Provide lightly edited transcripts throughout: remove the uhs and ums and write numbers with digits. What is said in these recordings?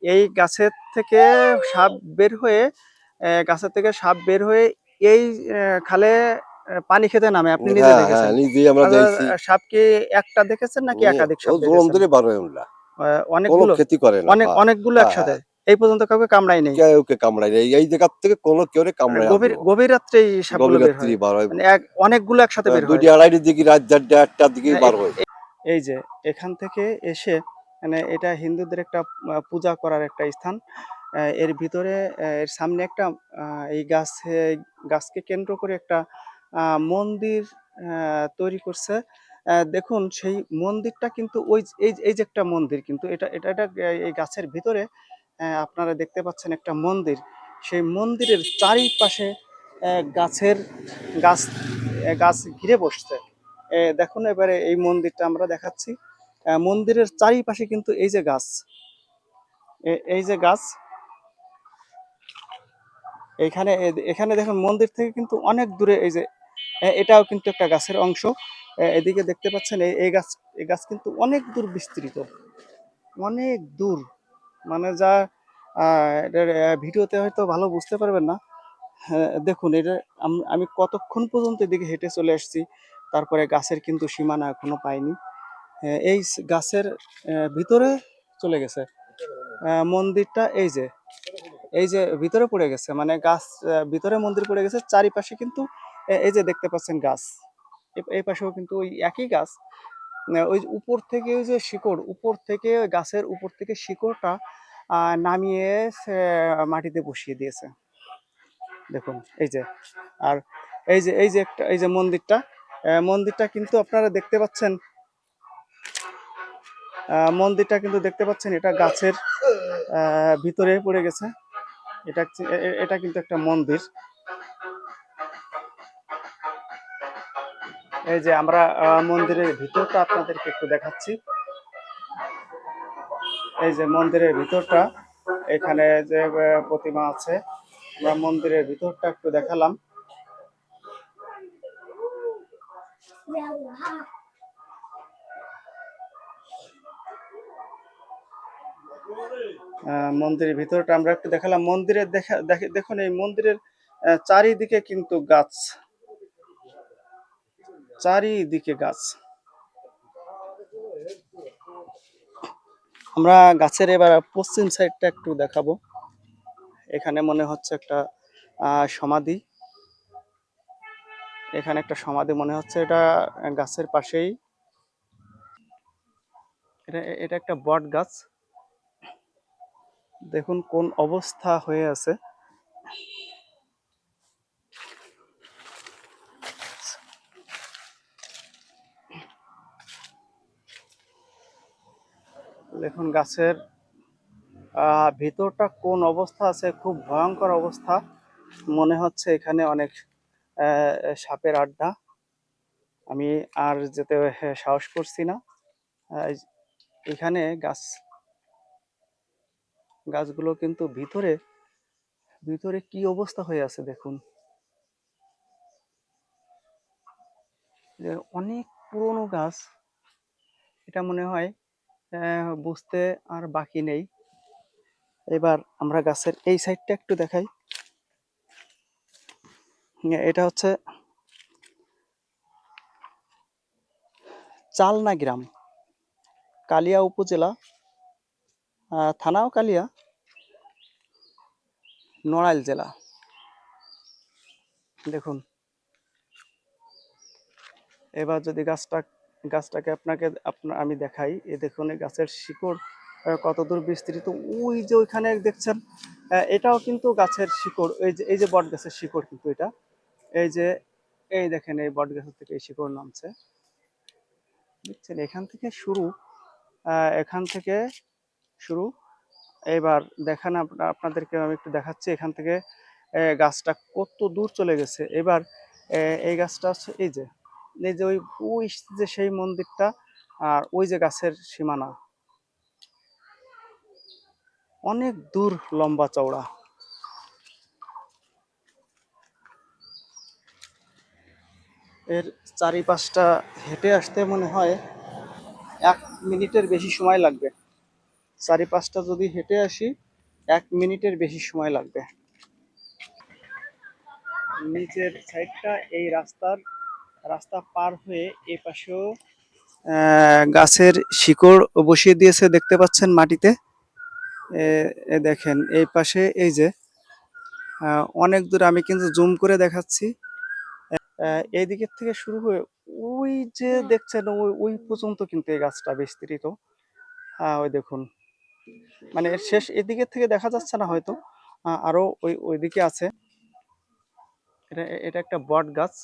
এই গাছের থেকে সাপ বের হয়ে গাছের থেকে সাপ বের হয়ে এই খালে পানি খেতে নামে, আপনি নিজে হ্যাঁ হ্যাঁ, দেখেছেন? নিজেই আমরা আচ্ছা, দেখছি। সাপ কি একটা দেখেছেন নাকি একাধিক ও সাপ জোরম দেখেছেন? ধরে বার হয় ওগুলা, কোনো অনেকগুলো? ক্ষতি করে না। হ্যাঁ অনেকগুলো হ্যাঁ একসাথে? হ্যাঁ, এই পর্যন্ত কাউকে কামড়ায় নাই? কেউকে কামড়ায় না, এই জায়গার থেকে কোনো কেউ কামড়ায় গভীর আজও। গভীর রাত্রেই সাপগুলো গভীর বের রাত্রি হয়? বার হয়, মানে অনেকগুলো একসাথে বের হয়? 2টা 2:30টার দিকে, রাত 4টা 8টার দিকে হ্যাঁ, বার হয়। এই যে এখান থেকে এসে মানে এটা হিন্দুদের একটা পূজা করার একটা স্থান। এর ভিতরে এর সামনে একটা এই গাছকে কেন্দ্র করে একটা মন্দির তৈরি করছে। দেখুন সেই মন্দিরটা কিন্তু এই যে একটা মন্দির, কিন্তু এটা এই গাছের ভিতরে আপনারা দেখতে পাচ্ছেন একটা মন্দির। সেই মন্দিরের চারিপাশে গাছের গাছ গাছ ঘিরে বসছে। দেখুন এবারে এই মন্দিরটা আমরা দেখাচ্ছি। মন্দিরের চারিপাশে কিন্তু এই যে গাছ, এই যে গাছ, এখানে দেখুন মন্দির থেকে কিন্তু অনেক দূরে এই যে এটাও কিন্তু একটা গাছের অংশ। এদিকে দেখতে পাচ্ছেন এই গাছ কিন্তু অনেক দূর বিস্তৃত, অনেক দূর। মানে যা এটার ভিডিওতে হয়তো ভালো বুঝতে পারবেন না। হ্যাঁ, দেখুন এটা আমি কতক্ষণ পর্যন্ত এদিকে হেঁটে চলে আসছি, তারপরে গাছের কিন্তু সীমানা এখনো পাইনি। এই গাছের ভিতরে চলে গেছে মন্দিরটা। এই যে ভিতরে পড়ে গেছে, মানে গাছ ভিতরে মন্দির পড়ে গেছে। চারিপাশে কিন্তু এই যে দেখতে পাচ্ছেন গাছ, এই পাশেও কিন্তু ওই একই গাছ। ওই উপর থেকে ওই যে শিকড়, উপর থেকে ওই গাছের উপর থেকে শিকড়টা নামিয়ে মাটিতে বসিয়ে দিয়েছে। দেখুন এই যে, আর এই যে মন্দিরটা, মন্দিরটা কিন্তু আপনারা দেখতে পাচ্ছেন, মন্দিরটা কিন্তু দেখতে পাচ্ছেন এটা গাছের ভিতরে পড়ে গেছে। এটা কিন্তু একটা মন্দির। এই যে আমরা মন্দিরের ভিতরটা আপনাদেরকে একটু দেখাচ্ছি। এই যে মন্দিরের ভিতরটা, এখানে যে প্রতিমা আছে, আমরা মন্দিরের ভিতরটা একটু দেখালাম। মন্দিরের ভিতরটা আমরা একটু দেখালাম। মন্দিরের দেখুন এই মন্দিরের চারিদিকে কিন্তু গাছ, চারিদিকে গাছ। আমরা গাছের এবার পশ্চিম সাইডটা একটু দেখাবো। এখানে মনে হচ্ছে একটা সমাধি, এখানে একটা সমাধি মনে হচ্ছে। এটা গাছের পাশেই, এটা একটা বট গাছ। দেখুন কোন অবস্থা হয়ে আছে। দেখুন গাছের ভিতরটা কোন অবস্থা আছে, খুব ভয়ঙ্কর অবস্থা। মনে হচ্ছে এখানে অনেক সাপের আড্ডা। আমি আর যেতে সাহস করছি না। আহ, এখানে গাছগুলো কিন্তু ভিতরে ভিতরে কি অবস্থা হয়ে আছে দেখুন। যে অনেক পুরনো গাছ, এটা মনে হয় বুঝতে আর বাকি নেই। এবার আমরা গাছের এই সাইডটা একটু দেখাই। এটা হচ্ছে চালনা গ্রাম, কালিয়া উপজেলা, থানাও কালিয়া, নড়াইল জেলা। দেখুন এবার যদি গাছটাকে আমি দেখাই, দেখুন এই গাছের শিকড় কতদূর বিস্তৃত। ওই যে ওইখানে দেখছেন, এটাও কিন্তু গাছের শিকড়। এই যে বট গাছের শিকড় কিন্তু এটা। এই যে এই দেখেন এই বট গাছের থেকে এই শিকড় নামছে, দেখছেন? এখান থেকে শুরু। এবার দেখেন আপনাদেরকে আমি একটু দেখাচ্ছি এখান থেকে গাছটা কত দূর চলে গেছে। এবার এই গাছটা হচ্ছে এই যে ওই যে সেই মন্দিরটা, আর ওই যে গাছের সীমানা, অনেক দূর লম্বা চওড়া। এর চারিপাশটা হেঁটে আসতে মনে হয় 1 মিনিটের বেশি সময় লাগবে। চারিপাশটা যদি হেঁটে আসি 1 মিনিটের বেশি সময় লাগবে। নিচের সাইডটা এই রাস্তা পার হয়ে এই পাশেও গাছের শিকড় বসিয়ে দিয়েছে দেখতে পাচ্ছেন মাটিতে। দেখেন এই পাশে এই যে অনেক দূরে, আমি কিন্তু জুম করে দেখাচ্ছি। এই দিকের থেকে শুরু হয়ে ওই যে দেখছেন ওই ওই পর্যন্ত কিন্তু এই গাছটা বিস্তৃত। ওই দেখুন, মানে এর শেষ এদিকের থেকে দেখা যাচ্ছে না হয়তো, আরো ওইদিকে আছে। এটা একটা বট গাছ,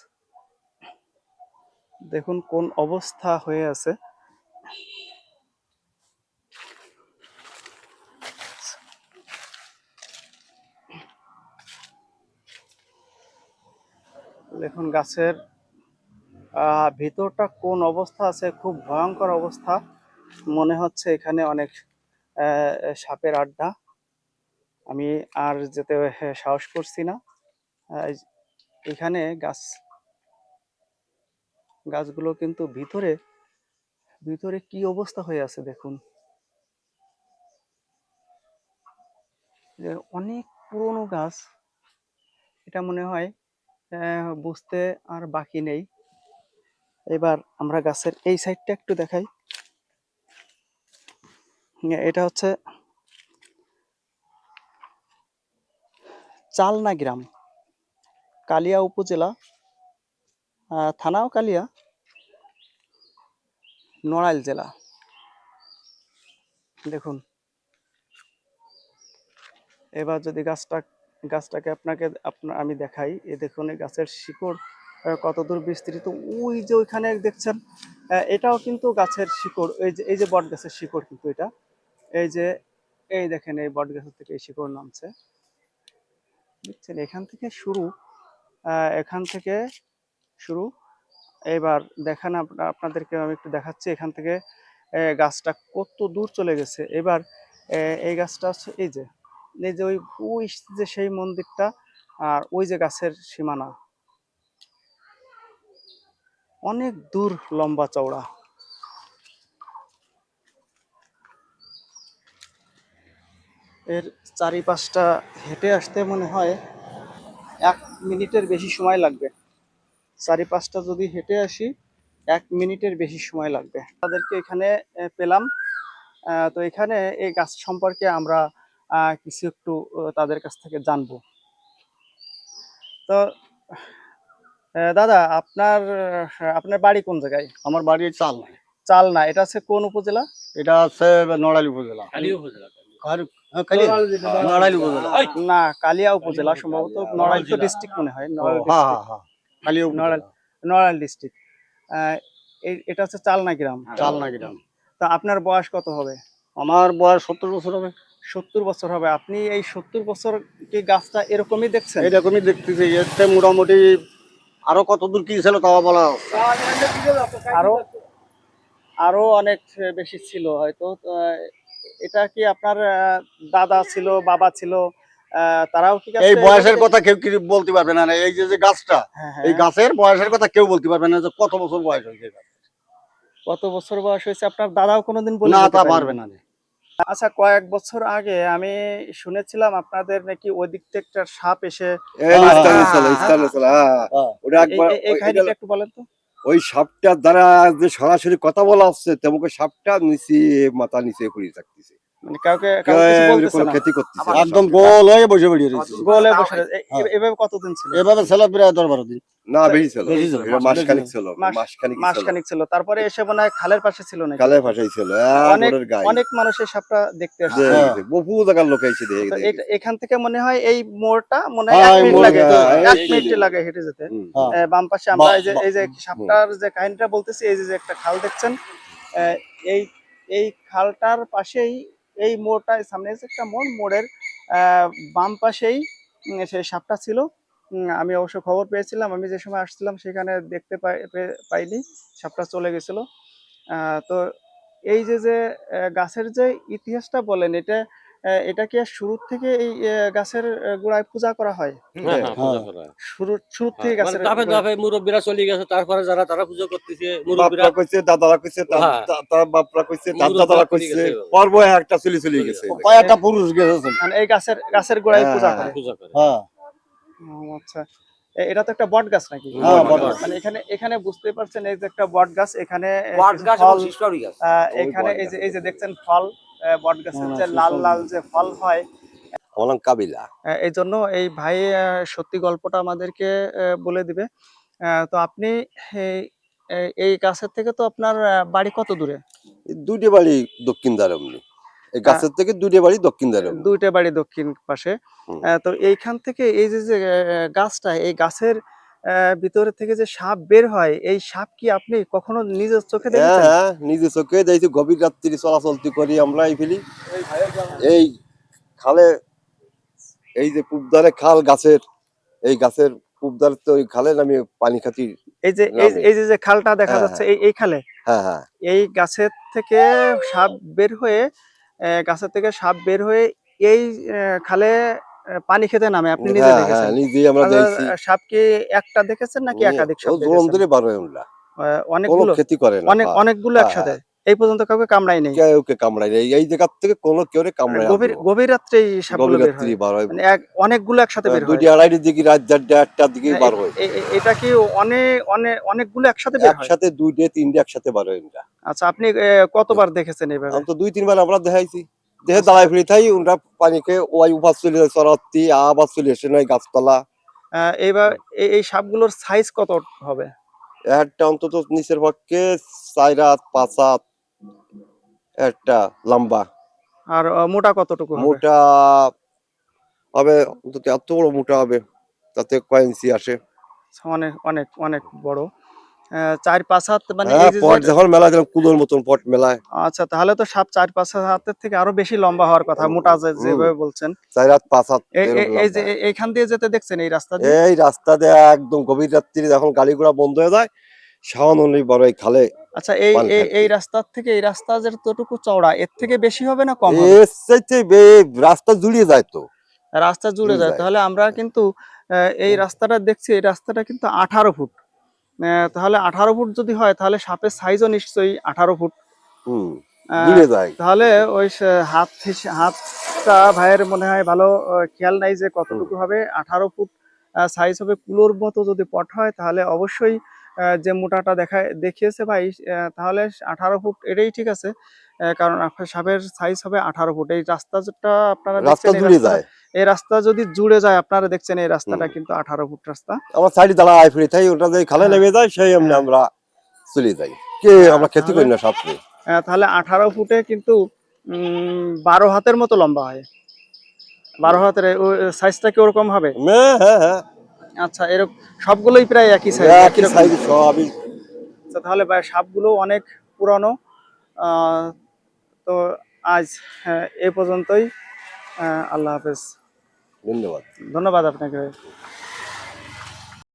দেখুন কোন অবস্থা হয়ে আছে। দেখুন গাছের ভিতরটা কোন অবস্থা আছে, খুব ভয়ঙ্কর অবস্থা। মনে হচ্ছে এখানে অনেক সাপের আড্ডা। আমি আর যেতে সাহস করছি না। এখানে গাছগুলো কিন্তু ভিতরে ভিতরে কি অবস্থা হয়ে আছে দেখুন। যে অনেক পুরনো গাছ, এটা মনে হয় বুঝতে আর বাকি নেই। এবার আমরা গাছের এই সাইডটা একটু দেখাই। এটা হচ্ছে চালনা গ্রাম, কালিয়া উপজেলা, থানাও কালিয়া, নড়াইল জেলা। দেখুন, এবার যদি গাছটাকে আমি দেখাই, এই দেখুন এই গাছের শিকড় কতদূর বিস্তৃত। ওই যে ওইখানে দেখছেন, এটাও কিন্তু গাছের শিকড়। এই যে বট গাছের শিকড় কিন্তু এটা। এই যে এই দেখেন এই বট গাছের থেকে এই শিকড় নামছে, বুঝছেন? এখান থেকে শুরু। এবার দেখেন, আপনাদেরকে আমি একটু দেখাচ্ছি এখান থেকে গাছটা কত দূর চলে গেছে। এবার এই গাছটা হচ্ছে এই যে ওই ওই যে সেই মন্দিরটা, আর ওই যে গাছের সীমানা, অনেক দূর লম্বা চওড়া। এর চারিপাশটা হেঁটে আসতে মনে হয় 1 মিনিটের বেশি সময় লাগবে। চারিপাশটা যদি হেঁটে আসি 1 মিনিটের বেশি সময় লাগবে। তাদেরকে এখানে পেলাম। তো এখানে এই গাছ সম্পর্কে আমরা কিছু একটু তাদের কাছ থেকে জানবো। তো দাদা, আপনার বাড়ি কোন জায়গায়? আমার বাড়ি চালনা। চালনা, এটা আছে কোন উপজেলা? এটা আছে নড়াইল উপজেলা। নড়াইল উপজেলা। না, কালিয়া উপজেলা সম্ভবত। নড়াইল তো ডিস্ট্রিক্ট মনে হয়। নড়াইল হ্যাঁ ডিস্ট্রিক্ট। হ্যাঁ হ্যাঁ, কালিয়া নড়াইল উপজেলা, নড়াইল ডিস্ট্রিক্ট। এটা হচ্ছে চালনা গ্রাম। চালনা গ্রাম। তা আপনার বয়স কত হবে? আমার বয়স 70 বছর হবে। 70 বছর হবে। আপনি এই 70 বছর কি গাছটা এরকমই দেখছেন? এইরকমই দেখতেছি। এতে মোটামুটি আরো কত দূর কি ছিল তাও বলা। আরো আরো অনেক বেশি ছিল হয়তো। এটা কি আপনার দাদা ছিল, বাবা ছিল, তারাও কি এই গাছটা বয়সের এরকমই কথা কেউ কি বলতে পারবে না। এই যে গাছটা, হ্যাঁ, এই হ্যাঁ। গাছের বয়সের কথা কেউ বলতে পারবে না যে কত বছর বয়স হয়েছে। কত বছর বয়স হয়েছে আপনার দাদাও কোনোদিন বলে না, যেতে তা পারেনি। পারবে না। আচ্ছা, কয়েক বছর আগে আমি শুনেছিলাম আপনাদের নাকি ওই দিক থেকে একটা সাপ এসে এই হ্যাঁ, স্থানে চলো, হ্যাঁ, স্থানে চলো। হ্যাঁ, হ্যাঁ। ওটা একবার এই কাহিনীটা একটু বলেন তো। ওই সাপটার দ্বারা যে সরাসরি কথা বলা হচ্ছে, তেমন সাপটা নিচে মাথা নিচে পড়ে থাকতেছে, মানে কাউকে কেউ কিছু বলতেছে কোনো না। ক্ষতি করতেছে না একদম সাপটা। গোল হয়ে বসে পড়ে রয়েছে। গোলে বসে হ্যাঁ। এভাবে কতদিন ছিল? এভাবে ছিল প্রায় 10-12 দিন। না, বেশি ছিল, বেশি ছিল, এটা মাসখানিক ছিল, মাসখানিক ছিল, মাসখানিক ছিল। তারপরে এসে মনে হয় খালের পাশে ছিল নাকি? কালের ভাষাই ছিল অনেক গোড়ের গায়ে। অনেক মানুষ এই সাপটা দেখতে আসছে। দেখে হ্যাঁ। গেছে, বহু জায়গার লোক এসে দেখে তো দেখে গেছে। এখান থেকে মনে হয় এই মোড়টা মনে হয় হ্যাঁ, 1 এই মিনিট মোড়, লাগে। হ্যাঁ, 1 এই মিনিট মিনিট। লাগে হেঁটে যেতে। হুম। হ্যাঁ। বাম পাশে আমরা বা- এই যে সাপটার যে কাহিনীটা বলতেছি, এই যে একটা খাল দেখছেন, আহ, এই এই খালটার পাশেই এই মোড়টা, সামনে যে একটা মোড়ের আহ, বাম পাশেই সেই সাপটা ছিল। আমি অবশ্য খবর পেয়েছিলাম, আমি যে সময় আসছিলাম সেখানে দেখতে পাইনি, সাপটা চলে গেছিল। তো এই যে গাছের যে ইতিহাসটা বলেন, এটা এটা কি আর শুরুর থেকে এই গাছের গোড়ায় পূজা করা হয়? হ্যাঁ হ্যাঁ পূজা করা হয়। শুরুর হ্যাঁ, থেকে মানে গাছের ধাপে গোড়ায় ধাপে মুরব্বীরা চলে গেছে, তারপরে যারা তারা পুজো করতেছে, মুরব্বীরা বাপরা কইছে, দাদারা কইছে, হ্যাঁ। তার বাপরা কইছে, তার মুরব্বিরা দাদারা চলে কইছে, গেছে। পর্ব একটা চলে গেছে। কয়েকটা পুরুষ গেছে। মানে এই গাছের গোড়ায় পূজা হ্যাঁ, করে। পূজা করে। হ্যাঁ আচ্ছা, এটা তো একটা বট গাছ নাকি? হ্যাঁ, বট বট গাছ। মানে এখানে বুঝতে পারছেন এই যে একটা বট গাছ, এখানে বট কিছু গাছ ফল, এবং শিশু গাছ। এখানে বট এই যে দেখছেন ফল, বট গাছের না, যে না, লাল শিশু লাল যে ফল হয়, আমার নাম কাবিলা। এই জন্য এই ভাই সত্যি গল্পটা আমাদেরকে বলে দিবে। তো আপনি এই গাছের থেকে তো আপনার বাড়ি কত দূরে? এই দুইটা বাড়ি দক্ষিণ দ্বারমনি, এই গাছের থেকে দুইটা বাড়ি দক্ষিণ দ্বারমনি। দুইটা বাড়ি দক্ষিণ পাশে। হুম। তো এইখান থেকে এই যে গাছটা, এই গাছের ভিতরে থেকে যে সাপ বের হয়, এই সাপ কি আপনি কখনো নিজের চোখে হ্যাঁ দেখেছেন? হ্যাঁ, নিজে চোখে দেখছি, গভীর রাত্রি চলাচলতি করি আমরা এই ফেলি এই খালে, এই যে পূবধারে খাল গাছের, এই গাছের পূবধারে তো ওই খালে আমি পানি খাতি নামে। এই যে খালটা দেখা হ্যাঁ, যাচ্ছে, এই খালে হ্যাঁ হ্যাঁ এই গাছের থেকে সাপ বের হয়ে, গাছের থেকে সাপ বের হয়ে এই খালে পানি খেতে নামে, আপনি নিজে হ্যাঁ হ্যাঁ, দেখেছেন? নিজেই আমরা আচ্ছা, দেখছি। সাপ কি একটা দেখেছেন নাকি একাধিক ও সাপ জোরম দেখেছেন? ধরে বার হয় আমরা, কোনো অনেকগুলো, ক্ষতি করে না। হ্যাঁ অনেকগুলো হ্যাঁ একসাথে? হ্যাঁ, এই পর্যন্ত কাউকে কামড়ায় নেই? কেউকে কামড়ায় না, এই জায়গার থেকে কোনো কেউ কামড়ায় না। গভীর রাত্রে এই সাপগুলো গভীর বের রাত্রি হয়? বার হয়, মানে অনেকগুলো একসাথে বের হয়? 2টা-2:30টার দিকে, রাত 4টা-1টার দিকে হ্যাঁ, বার হয়। এটা কি অনেকগুলো একসাথে বের হয়? একসাথে 2-3টে একসাথে বার হয় আমরা। আচ্ছা, আপনি কতবার দেখেছেন এইভাবে? আমি তো 2-3 বার আমরা দেখাইছি, দেখে আচ্ছা, দাঁড়ায় ফিরে থাই, ওরা পানিকে ওই উপাস চলে যায় চরাত্তি, আবার চলে এসে নয় গাছতলা। এইবার এই সাপগুলোর সাইজ কত হবে? একটা অন্তত নিচের পক্ষে 4 হাত 5 হাত একটা লম্বা, আর মোটা কতটুকু হবে? মোটা হবে অন্তত এত বড় মোটা হবে, তাতে কয় ইঞ্চি আসে। অনেক অনেক অনেক বড়। 4-5 হাত, মানে হ্যাঁ, এই যে পট যখন মেলা দিলাম, কুলোর মতন পট মেলায়, আচ্ছা, তাহলে তো সাপ 4-5 হাতের থেকে আরো বেশি লম্বা হওয়ার কথা, মোটা হুম, যেভাবে বলছেন। 4 হাত 5 হাত এরকম এই যে লম্বা। এইখান দিয়ে যেতে দেখছেন, এই রাস্তা দিয়ে? এই রাস্তা দিয়ে একদম গভীর রাত্রি যখন গাড়ি ঘোড়া বন্ধ হয়ে যায়, শাওন অনুযায়ী বড় এই খালে আচ্ছা, পানি এই খাইতে। রাস্তার থেকে এই রাস্তা যতটুকু চওড়া, এর থেকে বেশি হবে না কম হবে? এর চাইতে রাস্তা জুড়িয়ে যায় তো, রাস্তা জুড়ে জুড়ে যায়, যায়। তাহলে আমরা কিন্তু এই রাস্তাটা দেখছি, এই রাস্তাটা কিন্তু 18 ফুট। তাহলে 18 ফুট যদি হয়, তাহলে সাপের সাইজও নিশ্চয়ই 18 ফুট। হুম, আহ, জুড়ে যায়। তাহলে ওই হাতটা ভাইয়ের মনে হয় ভালো খেয়াল নাই যে হুম, কতটুকু হবে। 18 ফুট সাইজ হবে, কুলোর মতো যদি পট হয়, তাহলে অবশ্যই যে মোটাটা দেখিয়েছে ভাই, তাহলে 18 ফুট এটাই ঠিক আছে। কারণ আপনার সাপের সাইজ হবে 18 ফুট। এই রাস্তাটা আপনারা রাস্তা দেখছেন, জুড়ে যায়। এই রাস্তা যদি জুড়ে যায়, আপনারা দেখছেন এই রাস্তাটা হুম, কিন্তু 18 ফুট রাস্তা। আমার সাইডে দাঁড়ায় ফিরে থাই, ওটা যে খালে হ্যাঁ, নেমে যায় সেই এমনি হ্যাঁ, আমরা চলে যাই, কে আমরা ক্ষতি তাহলে করি না সাপকে। তাহলে 18 ফুটে কিন্তু 12 হাতের মতো লম্বা হয়। 12 হাতের সাইজটা কি ওরকম হবে? হ্যাঁ হ্যাঁ হ্যাঁ, আচ্ছা, এরকম সবগুলোই প্রায় একই সাইজ, একই একই রকম। সাইজ সবই। আচ্ছা, তাহলে ভাই সাপগুলো অনেক পুরানো। আহ, তো আজ এ পর্যন্তই। আল্লাহ হাফেজ। ধন্যবাদ। ধন্যবাদ আপনাকে ভাই।